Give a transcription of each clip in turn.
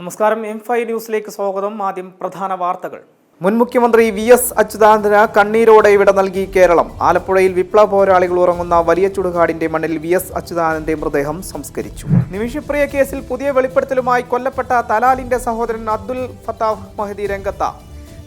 നമസ്കാരം. M5 ന്യൂസിലേക്ക് സ്വാഗതം. ആദ്യം പ്രധാന വാർത്തകൾ. മുൻ മുഖ്യമന്ത്രി VS അച്യുതാനന്ദന് കണ്ണീരോടെ വിട നൽകി കേരളം. ആലപ്പുഴയിൽ വിപ്ലവ പോരാളികൾ ഉറങ്ങുന്ന വലിയ ചുടുകാടിന്റെ മണ്ണിൽ VS അച്യുതാനന്ദന്റെ മൃതദേഹം സംസ്കരിച്ചു. നിമിഷപ്രിയ കേസിൽ പുതിയ വെളിപ്പെടുത്തലുമായി കൊല്ലപ്പെട്ട തലാലിന്റെ സഹോദരൻ അബ്ദുൽ ഫത്താഹ് മഹദി രംഗത്ത്.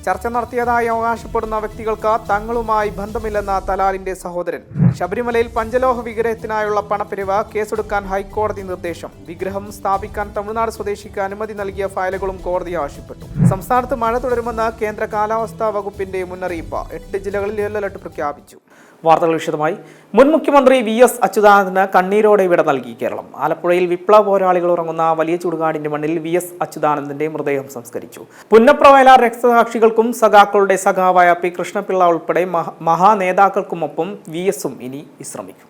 ചർച്ച നടത്തിയതായി അവകാശപ്പെടുന്ന വ്യക്തികൾക്ക് തങ്ങളുമായി ബന്ധമില്ലെന്ന തലാലിന്റെ സഹോദരൻ. ശബരിമലയിൽ പഞ്ചലോഹ വിഗ്രഹത്തിനായുള്ള പണപ്പിരിവ് കേസെടുക്കാൻ ഹൈക്കോടതി നിർദ്ദേശം. വിഗ്രഹം സ്ഥാപിക്കാൻ തമിഴ്നാട് സ്വദേശിക്ക് അനുമതി നൽകിയ ഫയലുകളും കോടതി ആവശ്യപ്പെട്ടു. സംസ്ഥാനത്ത് മഴ തുടരുമെന്ന് കേന്ദ്ര കാലാവസ്ഥാ വകുപ്പിന്റെ മുന്നറിയിപ്പ്. 8 ജില്ലകളിൽ യെല്ലോ അലർട്ട് പ്രഖ്യാപിച്ചു. വാർത്തകൾ വിശദമായി. മുൻ മുഖ്യമന്ത്രി VS അച്യുതാനന്ദന് കണ്ണീരോടെ വിട നൽകി കേരളം. ആലപ്പുഴയിൽ വിപ്ലവ പോരാളികൾ ഉറങ്ങുന്ന വലിയ ചുടുകാടിന്റെ മണ്ണിൽ VS അച്യുതാനന്ദന്റെ മൃതദേഹം സംസ്കരിച്ചു. പുന്നപ്ര വയലാർ രക്തസാക്ഷികൾക്കും സഖാക്കളുടെ സഖാവായ P കൃഷ്ണപിള്ള ഉൾപ്പെടെ മഹാനേതാക്കൾക്കുമൊപ്പം VSഉം ഇനി വിശ്രമിക്കും.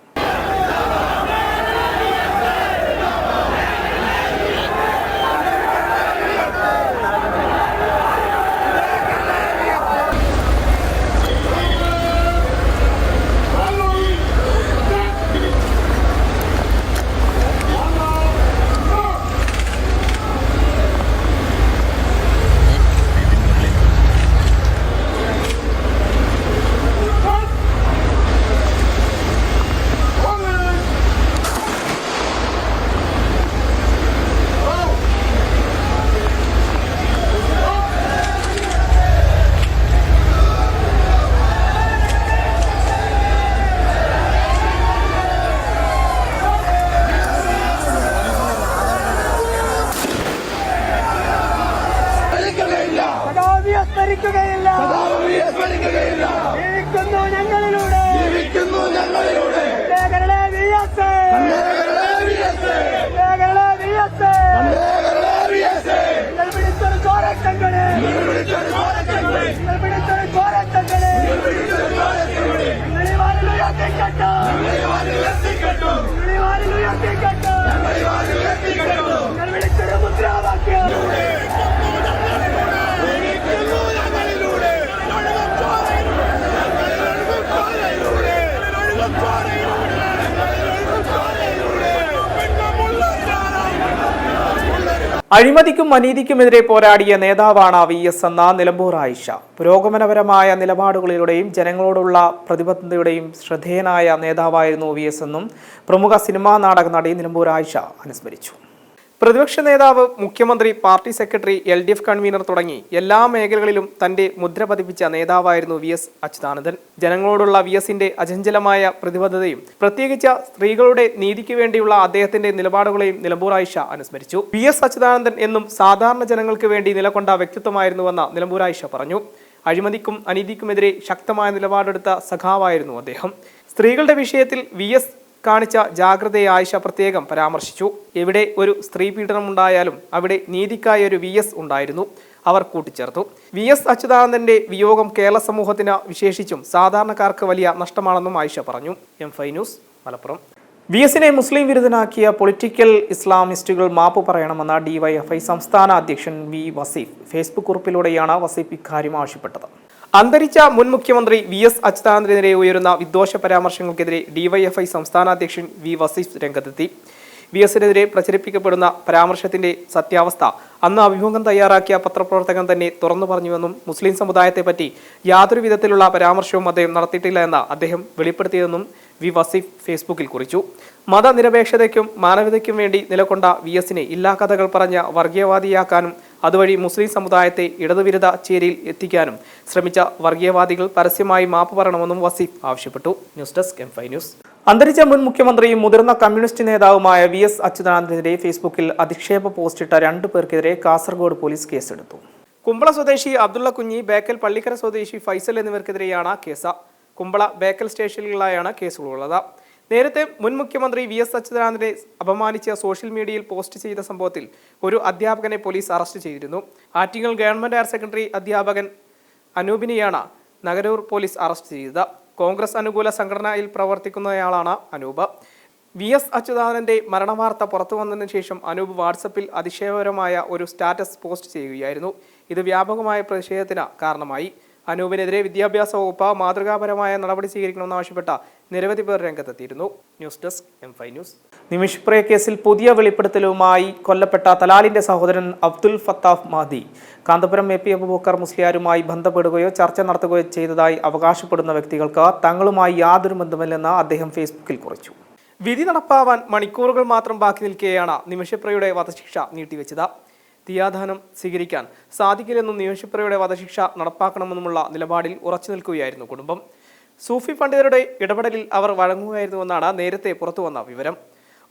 അഴിമതിക്കും അനീതിക്കുമെതിരെ പോരാടിയ നേതാവാണ് VS എന്ന നിലമ്പൂർ ആയിഷ. പുരോഗമനപരമായ നിലപാടുകളിലൂടെയും ജനങ്ങളോടുള്ള പ്രതിബദ്ധതയുടെയും ശ്രദ്ധേയനായ നേതാവായിരുന്നു VS എന്നും പ്രമുഖ സിനിമാ നാടക നടി നിലമ്പൂർ ആയിഷ അനുസ്മരിച്ചു. പ്രതിപക്ഷ നേതാവ്, മുഖ്യമന്ത്രി, പാർട്ടി സെക്രട്ടറി, LDF കൺവീനർ തുടങ്ങി എല്ലാ മേഖലകളിലും തന്റെ മുദ്ര പതിപ്പിച്ച നേതാവായിരുന്നു VS അച്യുതാനന്ദൻ. ജനങ്ങളോടുള്ള VSന്റെ അചഞ്ചലമായ പ്രതിബദ്ധതയും പ്രത്യേകിച്ച് സ്ത്രീകളുടെ നീതിക്ക് വേണ്ടിയുള്ള അദ്ദേഹത്തിന്റെ നിലപാടുകളെയും നിലമ്പൂർ ആയിഷ അനുസ്മരിച്ചു. VS അച്യുതാനന്ദൻ എന്നും സാധാരണ ജനങ്ങൾക്ക് വേണ്ടി നിലകൊണ്ട വ്യക്തിത്വമായിരുന്നുവെന്ന് നിലമ്പൂർ ആയിഷ പറഞ്ഞു. അഴിമതിക്കും അനീതിക്കുമെതിരെ ശക്തമായ നിലപാടെടുത്ത സഖാവായിരുന്നു അദ്ദേഹം. സ്ത്രീകളുടെ വിഷയത്തിൽ VS കാണിച്ച ജാഗ്രതയെ ആയിഷ പ്രത്യേകം പരാമർശിച്ചു. എവിടെ ഒരു സ്ത്രീ പീഡനമുണ്ടായാലും അവിടെ നീതിക്കായ ഒരു VS ഉണ്ടായിരുന്നു, അവർ കൂട്ടിച്ചേർത്തു. VS അച്യുതാനന്ദന്റെ വിയോഗം കേരള സമൂഹത്തിന് വിശേഷിച്ചും സാധാരണക്കാർക്ക് വലിയ നഷ്ടമാണെന്നും ആയിഷ പറഞ്ഞു. M5 news, Malappuram. VSനെ മുസ്ലിം വിരുദ്ധനാക്കിയ പൊളിറ്റിക്കൽ ഇസ്ലാമിസ്റ്റുകൾ മാപ്പ് പറയണമെന്ന DYFI സംസ്ഥാന അധ്യക്ഷൻ V വസീഫ്. ഫേസ്ബുക്ക് കുറിപ്പിലൂടെയാണ് വസീഫ് ഇക്കാര്യം ആവശ്യപ്പെട്ടത്. അന്തരിച്ച മുൻ മുഖ്യമന്ത്രി VS അച്യുതാനന്ദനെതിരെ ഉയരുന്ന വിദ്വേഷ പരാമർശങ്ങൾക്കെതിരെ DYFI സംസ്ഥാന അധ്യക്ഷൻ V വസീഫ് രംഗത്തെത്തി. VSനെതിരെ പ്രചരിപ്പിക്കപ്പെടുന്ന പരാമർശത്തിന്റെ സത്യാവസ്ഥ അന്ന് അഭിമുഖം തയ്യാറാക്കിയ പത്രപ്രവർത്തകൻ തന്നെ തുറന്നു പറഞ്ഞുവെന്നും മുസ്ലിം സമുദായത്തെപ്പറ്റി യാതൊരു വിധത്തിലുള്ള പരാമർശവും അദ്ദേഹം നടത്തിയിട്ടില്ല എന്ന് അദ്ദേഹം വെളിപ്പെടുത്തിയതെന്നും V വസീഫ് ഫേസ്ബുക്കിൽ കുറിച്ചു. മതനിരപേക്ഷതയ്ക്കും മാനവികതയ്ക്കും വേണ്ടി നിലകൊണ്ട VSനെ ഇല്ലാ കഥകൾ പറഞ്ഞ വർഗീയവാദിയാക്കാനും അതുവഴി മുസ്ലിം സമുദായത്തെ ഇടതുവിരുദ്ധ ചേരിയിൽ എത്തിക്കാനും ശ്രമിച്ച വർഗീയവാദികൾ പരസ്യമായി മാപ്പ് പറയണമെന്നും വസീഫ് ആവശ്യപ്പെട്ടു. News desk M5 news. അന്തരിച്ച മുൻ മുഖ്യമന്ത്രിയും മുതിർന്ന കമ്മ്യൂണിസ്റ്റ് നേതാവുമായ VS അച്യുതാനന്ദനെതിരെ ഫേസ്ബുക്കിൽ അധിക്ഷേപ പോസ്റ്റിട്ട 2 പേർക്കെതിരെ കാസർഗോഡ് പോലീസ് കേസെടുത്തു. കുമ്പള സ്വദേശി അബ്ദുള്ള കുഞ്ഞി, ബേക്കൽ പള്ളിക്കര സ്വദേശി ഫൈസൽ എന്നിവർക്കെതിരെയാണ് കേസ്. കുമ്പള ബേക്കൽ സ്റ്റേഷനുകളിലായാണ് കേസുകളുള്ളത്. നേരത്തെ മുൻ മുഖ്യമന്ത്രി VS അച്യുതാനന്ദനെ അപമാനിച്ച സോഷ്യൽ മീഡിയയിൽ പോസ്റ്റ് ചെയ്ത സംഭവത്തിൽ ഒരു അധ്യാപകനെ പോലീസ് അറസ്റ്റ് ചെയ്തിരുന്നു. ആറ്റിങ്ങൽ ഗവൺമെന്റ് ഹയർ സെക്കൻഡറി അധ്യാപകൻ അനൂപിനെയാണ് നഗരൂർ പോലീസ് അറസ്റ്റ് ചെയ്തത്. കോൺഗ്രസ് അനുകൂല സംഘടനയിൽ പ്രവർത്തിക്കുന്നയാളാണ് അനൂപ്. VS അച്യുതാനന്ദന്റെ മരണവാർത്ത പുറത്തു വന്നതിന് ശേഷം അനൂപ് വാട്സപ്പിൽ അതിശയകരമായ ഒരു സ്റ്റാറ്റസ് പോസ്റ്റ് ചെയ്യുകയായിരുന്നു. ഇത് വ്യാപകമായ പ്രതിഷേധത്തിന് കാരണമായി. അനൂപിനെതിരെ വിദ്യാഭ്യാസ വകുപ്പ് മാതൃകാപരമായ നടപടി സ്വീകരിക്കണമെന്നാവശ്യപ്പെട്ട നിരവധി പേർ രംഗത്തെത്തിയിരുന്നു. News desk M5 news. Nimisha Priya കേസിൽ പുതിയ വെളിപ്പെടുത്തലുമായി കൊല്ലപ്പെട്ട തലാലിന്റെ സഹോദരൻ അബ്ദുൽ ഫത്താഫ് മഹദി കാന്തപുരം AP അബൂബക്കർ മുസ്ലിയാരുമായി ബന്ധപ്പെടുകയോ ചർച്ച നടത്തുകയോ ചെയ്തതായി അവകാശപ്പെടുന്ന വ്യക്തികൾക്ക് തങ്ങളുമായി യാതൊരു ബന്ധമില്ലെന്ന് അദ്ദേഹം ഫേസ്ബുക്കിൽ കുറിച്ചു. വിധി നടപ്പാവാൻ മണിക്കൂറുകൾ മാത്രം ബാക്കി നിൽക്കെയാണ് നിമിഷപ്രിയയുടെ വധശിക്ഷ നീട്ടിവെച്ചത്. തിയാദാനം സ്വീകരിക്കാൻ സാധിക്കില്ലെന്നും നിമിഷപ്രിയയുടെ വധശിക്ഷ നടപ്പാക്കണമെന്നുമുള്ള നിലപാടിൽ ഉറച്ചു നിൽക്കുകയായിരുന്നു കുടുംബം. സൂഫി പണ്ഡിതരുടെ ഇടപെടലിൽ അവർ വഴങ്ങുകയായിരുന്നുവെന്നാണ് നേരത്തെ പുറത്തുവന്ന വിവരം.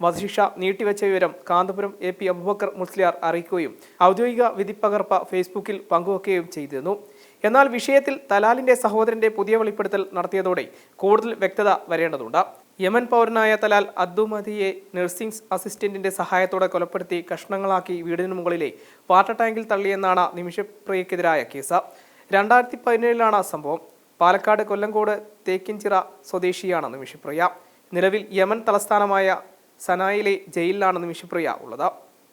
വധശിക്ഷ നീട്ടിവെച്ച വിവരം കാന്തപുരം AP അബൂബക്കർ മുസ്ലിയാർ അറിയിക്കുകയും ഔദ്യോഗിക വിധിപ്പകർപ്പ് ഫേസ്ബുക്കിൽ പങ്കുവെക്കുകയും ചെയ്തിരുന്നു. എന്നാൽ വിഷയത്തിൽ തലാലിന്റെ സഹോദരന്റെ പുതിയ വെളിപ്പെടുത്തൽ നടത്തിയതോടെ കൂടുതൽ വ്യക്തത വരേണ്ടതുണ്ട്. യമൻ പൗരനായ തലാൽ അബ്ദുമദിയെ നഴ്സിംഗ് അസിസ്റ്റന്റിന്റെ സഹായത്തോടെ കൊലപ്പെടുത്തി കഷ്ണങ്ങളാക്കി വീടിന് മുകളിലെ വാട്ടർ ടാങ്കിൽ തള്ളിയെന്നാണ് നിമിഷപ്രിയക്കെതിരായ കേസ്. 2017 സംഭവം. പാലക്കാട് കൊല്ലങ്കോട് തേക്കിൻചിറ സ്വദേശിയാണ് നിമിഷപ്രിയ. നിലവിൽ യമൻ തലസ്ഥാനമായ സനായിലെ ജയിലിലാണ് നിമിഷപ്രിയ ഉള്ളത്.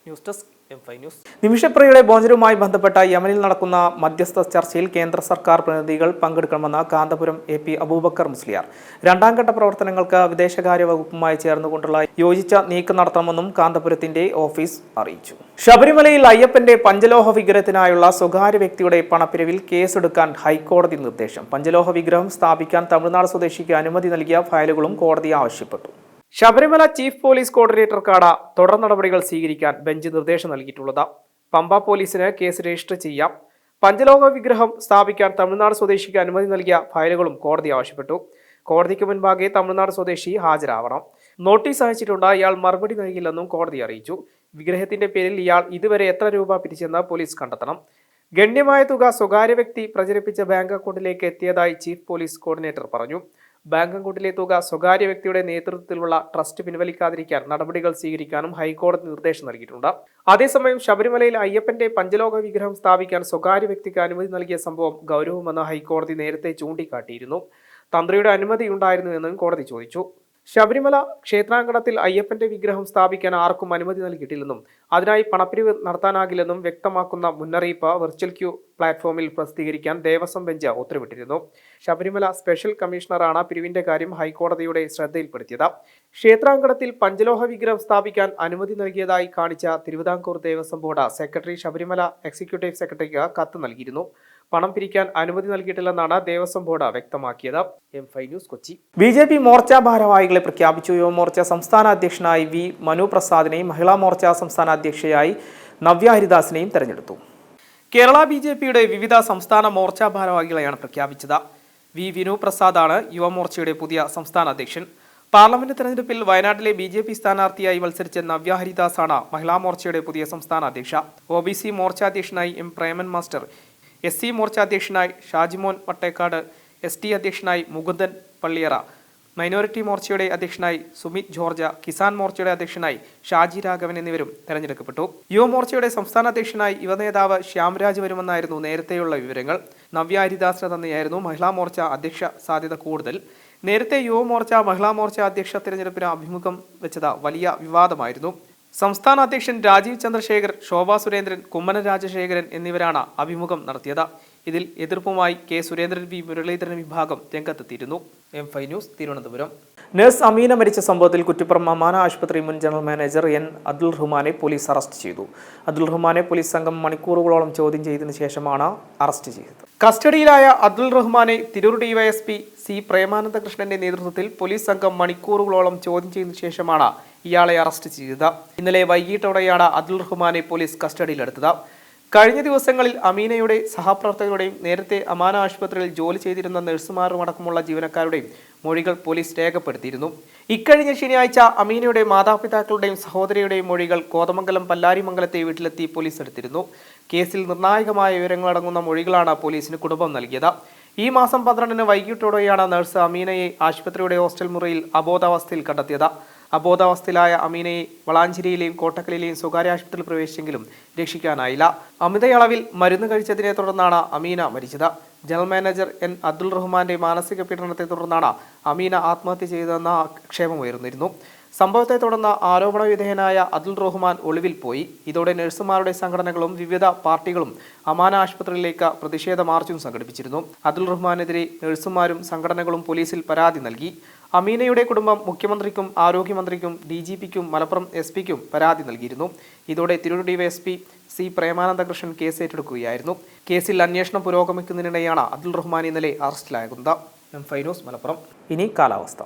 News desk M5 news. നിമിഷപ്രിയയുടെ മോചനവുമായി ബന്ധപ്പെട്ട യമനിൽ നടക്കുന്ന മധ്യസ്ഥ ചർച്ചയിൽ കേന്ദ്ര സർക്കാർ പ്രതിനിധികൾ പങ്കെടുക്കണമെന്ന് കാന്തപുരം AP അബൂബക്കർ മുസ്ലിയാർ. രണ്ടാംഘട്ട പ്രവർത്തനങ്ങൾക്ക് വിദേശകാര്യ വകുപ്പുമായി ചേർന്നുകൊണ്ടുള്ള യോജിച്ച നീക്കം നടത്തണമെന്നും കാന്തപുരത്തിന്റെ ഓഫീസ് അറിയിച്ചു. ശബരിമലയിൽ അയ്യപ്പന്റെ പഞ്ചലോഹ വിഗ്രഹത്തിനായുള്ള സ്വകാര്യ വ്യക്തിയുടെ പണപ്പിരിവിൽ കേസെടുക്കാൻ ഹൈക്കോടതി നിർദ്ദേശം. പഞ്ചലോഹ വിഗ്രഹം സ്ഥാപിക്കാൻ തമിഴ്നാട് സ്വദേശിക്ക് അനുമതി നൽകിയ ഫയലുകളും കോടതി ആവശ്യപ്പെട്ടു. ശബരിമല ചീഫ് പോലീസ് കോർഡിനേറ്റർക്കാണ് തുടർ നടപടികൾ സ്വീകരിക്കാൻ ബെഞ്ച് നിർദ്ദേശം നൽകിയിട്ടുള്ളത്. പമ്പ പോലീസിന് കേസ് രജിസ്റ്റർ ചെയ്യാം. പഞ്ചലോഹ വിഗ്രഹം സ്ഥാപിക്കാൻ തമിഴ്നാട് സ്വദേശിക്ക് അനുമതി നൽകിയ ഫയലുകളും കോടതി ആവശ്യപ്പെട്ടു. കോടതിക്ക് മുൻപാകെ തമിഴ്നാട് സ്വദേശി ഹാജരാവണം. നോട്ടീസ് അയച്ചിട്ടുണ്ട്. ഇയാൾ മറുപടി നൽകില്ലെന്നും കോടതി അറിയിച്ചു. വിഗ്രഹത്തിന്റെ പേരിൽ ഇയാൾ ഇതുവരെ എത്ര രൂപ പിരിച്ചെന്ന് പോലീസ് കണ്ടെത്തണം. ഗണ്യമായ തുക സ്വകാര്യ വ്യക്തി പ്രചരിപ്പിച്ച ബാങ്ക് അക്കൗണ്ടിലേക്ക് എത്തിയതായി ചീഫ് പോലീസ് കോർഡിനേറ്റർ പറഞ്ഞു. ബാങ്ക് അക്കൗണ്ടിലെ തുക സ്വകാര്യ വ്യക്തിയുടെ നേതൃത്വത്തിലുള്ള ട്രസ്റ്റ് പിൻവലിക്കാതിരിക്കാൻ നടപടികൾ സ്വീകരിക്കാനും ഹൈക്കോടതി നിർദ്ദേശം നൽകിയിട്ടുണ്ട്. അതേസമയം ശബരിമലയിൽ അയ്യപ്പന്റെ പഞ്ചലോഹ വിഗ്രഹം സ്ഥാപിക്കാൻ സ്വകാര്യ വ്യക്തിക്ക് അനുമതി നൽകിയ സംഭവം ഗൗരവമെന്ന് ഹൈക്കോടതി നേരത്തെ ചൂണ്ടിക്കാട്ടിയിരുന്നു. തന്ത്രിയുടെ അനുമതിയുണ്ടായിരുന്നുവെന്നും കോടതി ചോദിച്ചു. ശബരിമല ക്ഷേത്രാങ്കണത്തിൽ അയ്യപ്പന്റെ വിഗ്രഹം സ്ഥാപിക്കാൻ ആർക്കും അനുമതി നൽകിയിട്ടില്ലെന്നും അതിനായി പണപ്പിരിവ് നടത്താനാകില്ലെന്നും വ്യക്തമാക്കുന്ന മുന്നറിയിപ്പ് വെർച്വൽ ക്യൂ പ്ലാറ്റ്ഫോമിൽ പ്രസിദ്ധീകരിക്കാൻ ദേവസ്വം ബെഞ്ച് ഉത്തരവിട്ടിരുന്നു. ശബരിമല സ്പെഷ്യൽ കമ്മീഷണറാണ് പിരിവിന്റെ കാര്യം ഹൈക്കോടതിയുടെ ശ്രദ്ധയിൽപ്പെടുത്തിയത്. ക്ഷേത്രാങ്കണത്തിൽ പഞ്ചലോഹ വിഗ്രഹം സ്ഥാപിക്കാൻ അനുമതി നൽകിയതായി കാണിച്ച Thiruvithamkoor Devaswom board secretary Sabarimala executive സെക്രട്ടറിക്ക് കത്ത് നൽകിയിരുന്നു. പണം പിരിക്കാൻ അനുമതി നൽകിയിട്ടില്ലെന്നാണ് ദേവസ്വം ബോർഡ് വ്യക്തമാക്കിയത്. M5 news Kochi. BJP Morcha ഭാരവാഹികളെ പ്രഖ്യാപിച്ചു. യുവമോർച്ച സംസ്ഥാന അധ്യക്ഷനായി V മനു പ്രസാദിനെയും മഹിളാ മോർച്ച സംസ്ഥാന അധ്യക്ഷയായി നവ്യ ഹരിദാസിനെയും തെരഞ്ഞെടുത്തു. കേരള BJPയുടെ വിവിധ സംസ്ഥാന മോർച്ച ഭാരവാഹികളെയാണ് പ്രഖ്യാപിച്ചത്. V വിനു പ്രസാദാണ് യുവമോർച്ചയുടെ പുതിയ സംസ്ഥാന അധ്യക്ഷൻ. പാർലമെന്റ് തെരഞ്ഞെടുപ്പിൽ വയനാട്ടിലെ BJP സ്ഥാനാർത്ഥിയായി മത്സരിച്ച നവ്യ ഹരിദാസാണ് മഹിളാ മോർച്ചയുടെ പുതിയ സംസ്ഥാന അധ്യക്ഷ. OBC മോർച്ച അധ്യക്ഷനായി M Preman master, SC Morcha അധ്യക്ഷനായി ഷാജിമോൻ വട്ടേക്കാട്, ST അധ്യക്ഷനായി മുകുന്ദൻ പള്ളിയറ, മൈനോറിറ്റി മോർച്ചയുടെ അധ്യക്ഷനായി സുമിത് ജോർജ്, കിസാൻ മോർച്ചയുടെ അധ്യക്ഷനായി ഷാജി രാഘവൻ എന്നിവരും തെരഞ്ഞെടുക്കപ്പെട്ടു. യുവമോർച്ചയുടെ സംസ്ഥാന അധ്യക്ഷനായി യുവനേതാവ് ശ്യാംരാജ് വരുമെന്നായിരുന്നു നേരത്തെയുള്ള വിവരങ്ങൾ. നവ്യ ഹരിദാസിന് തന്നെയായിരുന്നു മഹിളാ മോർച്ച അധ്യക്ഷ സാധ്യത കൂടുതൽ. നേരത്തെ യുവമോർച്ച മഹിളാ മോർച്ച അധ്യക്ഷ തെരഞ്ഞെടുപ്പിന് അഭിമുഖം വെച്ചത് വലിയ വിവാദമായിരുന്നു. സംസ്ഥാന അധ്യക്ഷൻ രാജീവ് ചന്ദ്രശേഖർ, ശോഭാ സുരേന്ദ്രൻ, കുമ്മനം രാജശേഖരൻ എന്നിവരാണ് അഭിമുഖം നടത്തിയത്. ഇതിൽ എതിർപ്പുമായി K സുരേന്ദ്രൻ, V മുരളീധരൻ വിഭാഗം രംഗത്തെത്തിയിരുന്നു. M5 news Thiruvananthapuram. Nurse Ameena മരിച്ച സംഭവത്തിൽ കുറ്റിപ്പുറം അമാന ആശുപത്രി മുൻ ജനറൽ മാനേജർ N അബ്ദുൾ റഹ്മാനെ പോലീസ് അറസ്റ്റ് ചെയ്തു. അബ്ദുൾ റഹ്മാനെ പോലീസ് സംഘം മണിക്കൂറുകളോളം ചോദ്യം ചെയ്തതിനു ശേഷമാണ് അറസ്റ്റ് ചെയ്തത്. കസ്റ്റഡിയിലായ അബ്ദുൾ റഹ്മാനെ തിരൂർ DYSP C പ്രേമാനന്ദ കൃഷ്ണന്റെ നേതൃത്വത്തിൽ പോലീസ് സംഘം മണിക്കൂറുകളോളം ചോദ്യം ചെയ്തതിനു ശേഷമാണ് ഇയാളെ അറസ്റ്റ് ചെയ്തത്. ഇന്നലെ വൈകിട്ടോടെയാണ് അബ്ദുൾ റഹ്മാനെ പോലീസ് കസ്റ്റഡിയിലെടുത്തത്. കഴിഞ്ഞ ദിവസങ്ങളിൽ അമീനയുടെ സഹപ്രവർത്തകരുടെയും നേരത്തെ അമാന ആശുപത്രിയിൽ ജോലി ചെയ്തിരുന്ന നഴ്സുമാരും അടക്കമുള്ള ജീവനക്കാരുടെയും മൊഴികൾ പോലീസ് രേഖപ്പെടുത്തിയിരുന്നു. ഇക്കഴിഞ്ഞ ശനിയാഴ്ച അമീനയുടെ മാതാപിതാക്കളുടെയും സഹോദരിയുടെയും മൊഴികൾ കോതമംഗലം പല്ലാരിമംഗലത്തെ വീട്ടിലെത്തി പോലീസ് എടുത്തിരുന്നു. കേസിൽ നിർണായകമായ വിവരങ്ങളടങ്ങുന്ന മൊഴികളാണ് പോലീസിന് കുടുംബം നൽകിയത്. ഈ മാസം 12 വൈകിട്ടോടെയാണ് നഴ്സ് അമീനയെ ആശുപത്രിയുടെ ഹോസ്റ്റൽ മുറിയിൽ അബോധാവസ്ഥയിൽ കണ്ടെത്തിയത്. അബോധാവസ്ഥയിലായ അമീനയെ വളാഞ്ചേരിയിലെയും കോട്ടക്കലിലെയും സ്വകാര്യ ആശുപത്രിയിൽ പ്രവേശിച്ചെങ്കിലും രക്ഷിക്കാനായില്ല. അമിതയളവിൽ മരുന്ന് കഴിച്ചതിനെ തുടർന്നാണ് അമീന മരിച്ചത്. ജനറൽ മാനേജർ N അബ്ദുൾ റഹ്മാന്റെ മാനസിക പീഡനത്തെ തുടർന്നാണ് അമീന ആത്മഹത്യ ചെയ്തതെന്ന ആക്ഷേപമുയർന്നിരുന്നു. സംഭവത്തെ തുടർന്ന് ആരോപണ വിധേയനായ അതുൽ റഹ്മാൻ ഒളിവിൽ പോയി. ഇതോടെ നഴ്സുമാരുടെ സംഘടനകളും വിവിധ പാർട്ടികളും അമാന ആശുപത്രിയിലേക്ക് പ്രതിഷേധ മാർച്ചും സംഘടിപ്പിച്ചിരുന്നു. അതുൽ റഹ്മാനെതിരെ നഴ്സുമാരും സംഘടനകളും പോലീസിൽ പരാതി നൽകി. അമീനയുടെ കുടുംബം മുഖ്യമന്ത്രിക്കും ആരോഗ്യമന്ത്രിക്കും DGPക്കും മലപ്പുറം SP-ക്കും പരാതി നൽകിയിരുന്നു. ഇതോടെ Tirur DYSP C. Premanandakrishnan case ഏറ്റെടുക്കുകയായിരുന്നു. കേസിൽ അന്വേഷണം പുരോഗമിക്കുന്നതിനിടെയാണ് അതുൽ റഹ്മാൻ ഇന്നലെ അറസ്റ്റിലാകുന്നത്. ഫൈനോസ് മലപ്പുറം. ഇനി കാലാവസ്ഥ.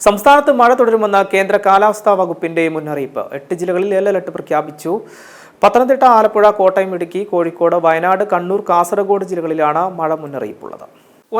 സംസ്ഥാനത്ത് മഴ തുടരുമെന്ന കേന്ദ്ര കാലാവസ്ഥാ വകുപ്പിന്റെ മുന്നറിയിപ്പ്. 8 ജില്ലകളിൽ യെല്ലോ അലർട്ട് പ്രഖ്യാപിച്ചു. പത്തനംതിട്ട, ആലപ്പുഴ, കോട്ടയം, ഇടുക്കി, കോഴിക്കോട്, വയനാട്, കണ്ണൂർ, കാസർഗോഡ് ജില്ലകളിലാണ് മഴ മുന്നറിയിപ്പുള്ളത്.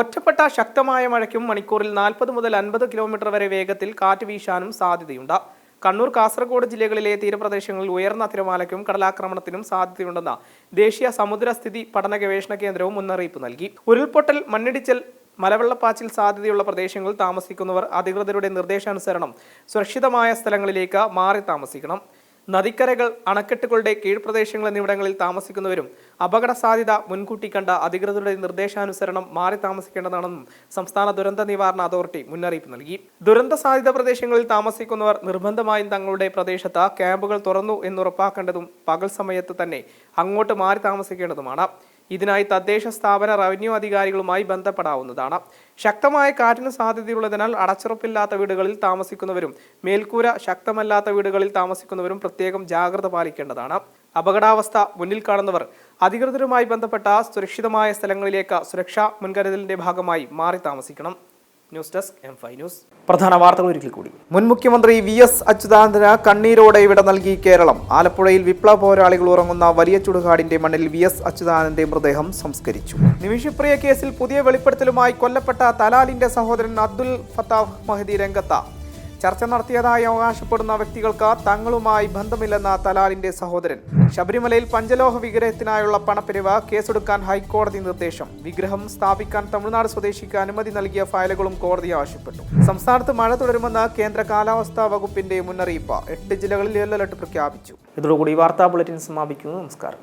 ഒറ്റപ്പെട്ട ശക്തമായ മഴയ്ക്കും മണിക്കൂറിൽ 40 മുതൽ 50 കിലോമീറ്റർ വരെ വേഗത്തിൽ കാറ്റ് വീശാനും സാധ്യതയുണ്ട്. കണ്ണൂർ, കാസർഗോഡ് ജില്ലകളിലെ തീരപ്രദേശങ്ങളിൽ ഉയർന്ന തിരമാലയ്ക്കും കടലാക്രമണത്തിനും സാധ്യതയുണ്ടെന്ന് ദേശീയ സമുദ്രസ്ഥിതി പഠന ഗവേഷണ കേന്ദ്രവും മുന്നറിയിപ്പ് നൽകി. ഉരുൾപൊട്ടൽ, മണ്ണിടിച്ചിൽ, മലവെള്ളപ്പാച്ചിൽ സാധ്യതയുള്ള പ്രദേശങ്ങളിൽ താമസിക്കുന്നവർ അധികൃതരുടെ നിർദ്ദേശാനുസരണം സുരക്ഷിതമായ സ്ഥലങ്ങളിലേക്ക് മാറി താമസിക്കണം. നദിക്കരകൾ, അണക്കെട്ടുകളുടെ കീഴ്പ്രദേശങ്ങൾ എന്നിവിടങ്ങളിൽ താമസിക്കുന്നവരും അപകട സാധ്യത മുൻകൂട്ടി കണ്ട അധികൃതരുടെ നിർദ്ദേശാനുസരണം മാറി താമസിക്കേണ്ടതാണെന്നും സംസ്ഥാന ദുരന്ത നിവാരണ അതോറിറ്റി മുന്നറിയിപ്പ് നൽകി. ദുരന്ത സാധ്യത പ്രദേശങ്ങളിൽ താമസിക്കുന്നവർ നിർബന്ധമായും തങ്ങളുടെ പ്രദേശത്ത് ക്യാമ്പുകൾ തുറന്നു എന്നുറപ്പാക്കേണ്ടതും പകൽ സമയത്ത് തന്നെ അങ്ങോട്ട് മാറി താമസിക്കേണ്ടതുമാണ്. ഇതിനായി തദ്ദേശ സ്ഥാപന റവന്യൂ അധികാരികളുമായി ബന്ധപ്പെടാവുന്നതാണ്. ശക്തമായ കാറ്റിന് സാധ്യതയുള്ളതിനാൽ അടച്ചുറപ്പില്ലാത്ത വീടുകളിൽ താമസിക്കുന്നവരും മേൽക്കൂര ശക്തമല്ലാത്ത വീടുകളിൽ താമസിക്കുന്നവരും പ്രത്യേകം ജാഗ്രത പാലിക്കേണ്ടതാണ്. അപകടാവസ്ഥ മുന്നിൽ കാണുന്നവർ അധികൃതരുമായി ബന്ധപ്പെട്ട സുരക്ഷിതമായ സ്ഥലങ്ങളിലേക്ക് സുരക്ഷാ മുൻകരുതലിന്റെ ഭാഗമായി മാറി താമസിക്കണം. News desk M5 news. പ്രധാന വാർത്തകൾ ഒരിക്കൽ കൂടി. മുൻ മുഖ്യമന്ത്രി VS അച്യുതാനന്ദന് കണ്ണീരോടെ വിട നൽകി കേരളം. ആലപ്പുഴയിൽ വിപ്ലവ പോരാളികൾ ഉറങ്ങുന്ന വലിയ ചുടുകാടിന്റെ മണ്ണിൽ VS അച്യുതാനന്ദന്റെ മൃതദേഹം സംസ്കരിച്ചു. നിമിഷപ്രിയ കേസിൽ പുതിയ വെളിപ്പെടുത്തലുമായി കൊല്ലപ്പെട്ട തലാലിന്റെ സഹോദരൻ അബ്ദുൽ ഫത്താഹ് മഹദി രംഗത്ത്. ചർച്ച നടത്തിയതായി അവകാശപ്പെടുന്ന വ്യക്തികൾക്ക് തങ്ങളുമായി ബന്ധമില്ലെന്ന തലാലിന്റെ സഹോദരൻ. ശബരിമലയിൽ പഞ്ചലോഹ വിഗ്രഹത്തിനായുള്ള പണപ്പിരിവ് കേസെടുക്കാൻ ഹൈക്കോടതി നിർദ്ദേശം. വിഗ്രഹം സ്ഥാപിക്കാൻ തമിഴ്നാട് സ്വദേശിക്ക് അനുമതി നൽകിയ ഫയലുകളും കോടതി ആവശ്യപ്പെട്ടു. സംസ്ഥാനത്ത് മഴ തുടരുമെന്ന് കേന്ദ്ര കാലാവസ്ഥാ വകുപ്പിന്റെ മുന്നറിയിപ്പ്. 8 ജില്ലകളിൽ യെല്ലോ അലർട്ട് പ്രഖ്യാപിച്ചു. ഇതോടുകൂടി വാർത്താ ബുള്ളറ്റിൻ സമാപിക്കുന്നു. നമസ്കാരം.